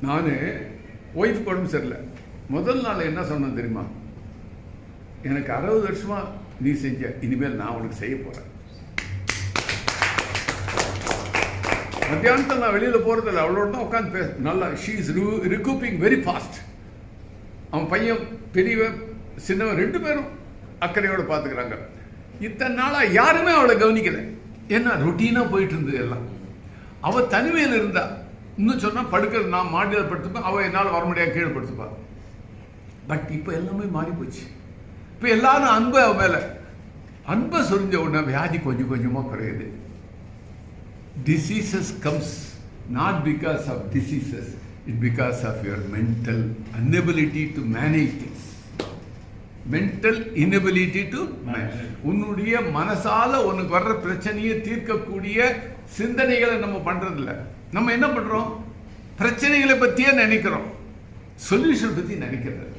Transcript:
நான் ஒய்ஃப் உடம்பு சரியில்லை. முதல் நாள் என்ன சொன்னேன் தெரியுமா? எனக்கு 60 வருஷமா நீ செஞ்ச, இனிமேல் நான் உனக்கு செய்ய போறேன். மத்தியானத்தில் நான் வெளியில் போகிறதில்ல, அவளோட தான் உட்காந்து பேச. நல்லா ஷீ இஸ் ரிகூப்பிங் வெரி ஃபாஸ்ட். அவன் பையன் பெரியவன் சின்னவன் 2 பேரும் அக்கறையோடு பார்த்துக்கிறாங்க. இத்தனை நாளாக யாருமே அவளை கவனிக்கலை. ஏன்னா ரொட்டீனாக போயிட்டு இருந்தது எல்லாம். அவள் தனிமையில் இருந்தா. இன்னும் சொன்னால் படுக்கிறது நான் மாடியில் படுத்துப்பேன், அவள் என்னால் வர முடியாது கீழே படுத்துப்பா. பட் இப்போ எல்லாமே மாறி போச்சு. இப்போ எல்லாரும் அன்பை அவன் மேலே அன்பை சொரிஞ்ச உடனே வியாதி கொஞ்சம் கொஞ்சமாக குறையுது. Diseases comes not because of diseases, it's because of your mental inability to manage things. Mental inability to manage. உன்னுடைய மனசால உனக்கு வர்ற பிரச்சனையை தீர்க்கக்கூடிய சிந்தனைகளை நம்ம பண்றதில்ல. நம்ம என்ன பண்றோம்? பிரச்சனைகளை பற்றியே நினைக்கிறோம், சொல்யூஷன் பற்றி நினைக்கிறது.